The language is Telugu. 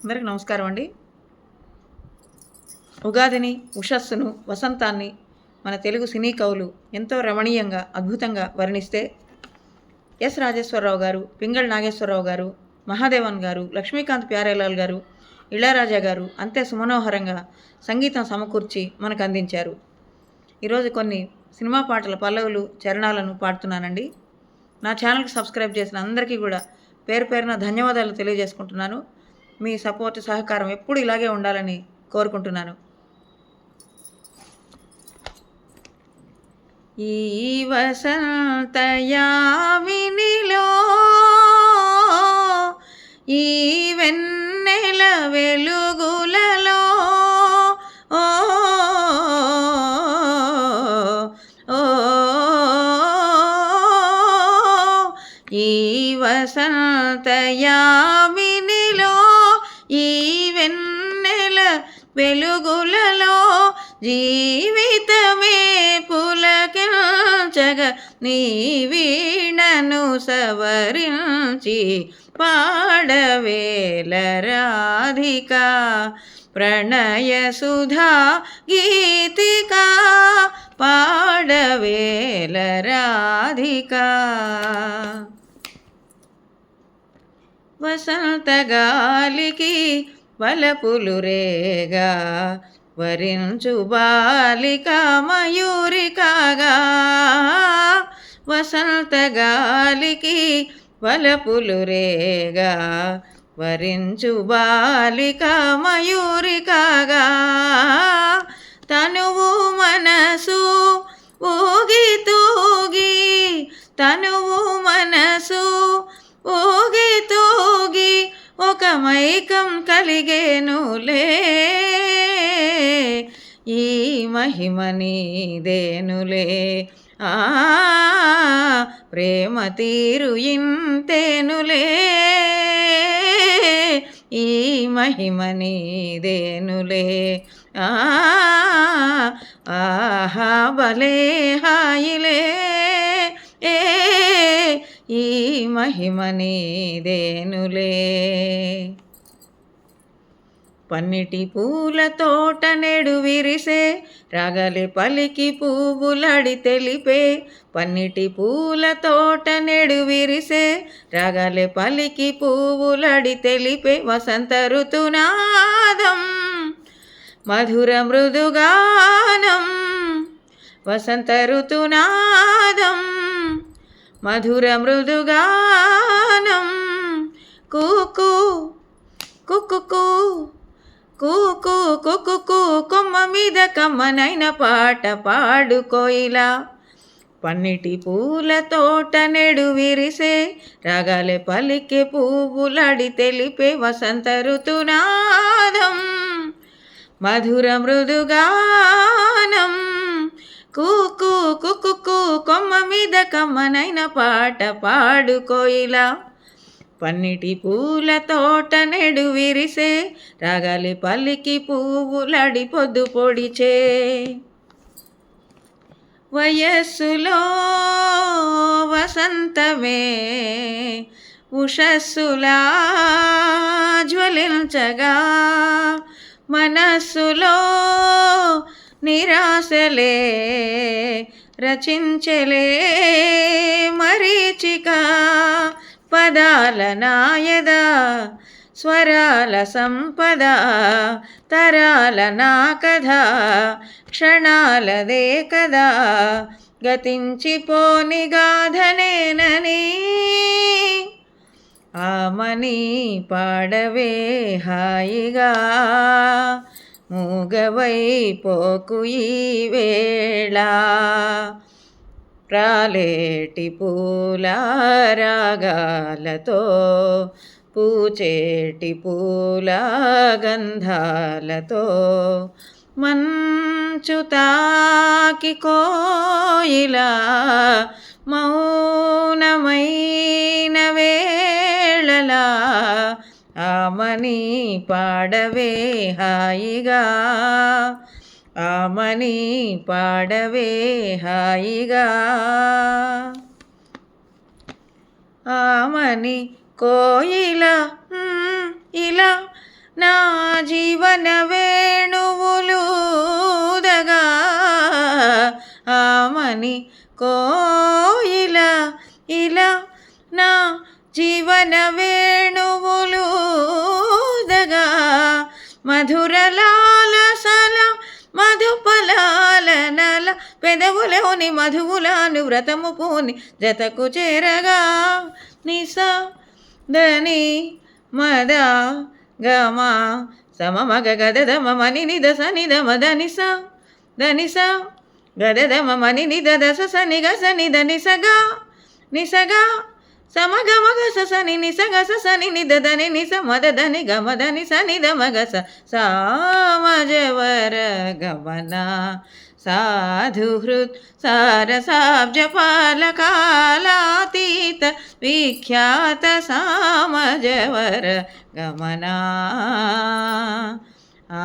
అందరికీ నమస్కారం అండి. ఉగాదిని, ఉషస్సును, వసంతాన్ని మన తెలుగు సినీ కవులు ఎంతో రమణీయంగా, అద్భుతంగా వర్ణిస్తే ఎస్ రాజేశ్వరరావు గారు, పింగళి నాగేశ్వరరావు గారు, మహాదేవన్ గారు, లక్ష్మీకాంత్ ప్యారేలాల్ గారు, ఇళయరాజా గారు అంతే సుమనోహరంగా సంగీతం సమకూర్చి మనకు అందించారు. ఈరోజు కొన్ని సినిమా పాటల పల్లవులు, చరణాలను పాడుతున్నానండి. నా ఛానల్కి సబ్స్క్రైబ్ చేసిన అందరికీ కూడా పేరు పేరున ధన్యవాదాలు తెలియజేసుకుంటున్నాను. మీ సపోర్ట్, సహకారం ఎప్పుడు ఇలాగే ఉండాలని కోరుకుంటున్నాను. ఈ వసంతయామినిలో ఈ వెన్నెల వెలుగులలో ఓ ఓ ఈ వసంతయామినిలో ఈ వెన్నెల వెలుగులలో జీవితమే పులకించగ నీ వీణను సవరించి పాడవేల రాధిక ప్రణయ సుధా గీతిక పాడవేల రాధిక. వసంతగాలికి వలపులు రేగా వరించు బాలిక మయూరికాగా వసంతగాలికి వలపులు రేగా వరించు బాలిక మయూరికాగా తనువు మనసు ఊగి తూగి తనువు మనసు ఊగి తూగి ఒక మైకం కలిగేనులే ఈ మహిమ నీదేనులే ప్రేమ తీరు ఇంతేనులే ఈ మహిమ నీదేనులే ఆహా భలే హాయిలే ఈ మహిమ నీదేనులే. పన్నిటి పూల తోట నెడు విరిసే రాగలి పలికి పువ్వులడి తెలిపే పన్నిటి పూల తోట నెడు విరిసే రాగలి పలికి పువ్వులడి తెలిపే వసంత ఋతునాదం మధుర మృదుగానం వసంత ఋతునాదం మధుర మృదుగానం కూకు కుక్కు కూకు కుక్కు కొమ్మ మీద కమ్మనైన పాట పాడు కోయిలా పన్నిటి పూల తోట నెడు విరిసే రాగాలే పలికే పువ్వులడి తెలిపే వసంత ఋతునాదం మధుర మృదుగానం కూకు కుక్కు కొమ్మ మీద కమ్మనైన పాట పాడు కోయిలా పన్నిటి పూల తోట నెడు విరిసే రాగాలి పల్లికి పువ్వులడి పొద్దు పొడిచే వయస్సులో వసంతమే ఉషస్సులా జ్వలించగా మనస్సులో నిరాశలే రచించలే మరీచిక పదాల నాయద స్వరాల సంపద తరాల నా కథ క్షణాలదే కదా గతించిపోని గాథనేనని ఆమని పాడవే హాయిగా మూగవై పోకు ఈ వేళ రాలేటి పూల రాగాలతో పూచేటి పూల గంధాలతో మంచు తాకి కోయిలా మౌనమైన వేళలా ఆమని పాడవే హాయిగా ఆమని పాడవే హాయిగా ఆమని కోయిల ఇలా మదన వేణువులూదగా మధురలాలసల మధుపలాలనల పెదవులోని మధువులాను వ్రతము పూని జతకు చేరగా నిస దని మద గమ సమమగ గదమ మని నిద సని దమ ధనిస ధనిస గదమ మని నిద దస సని గ సని ధనిసగా నిసగా సమగమగ సని నిసగ సని నిద దని నిస మద ధని గమ ధని సని దమగ సామజవర గమన సాధుహృత్ సారసాబ్జపాలకాలాతీత విఖ్యాత సామజవర గమనా ఆ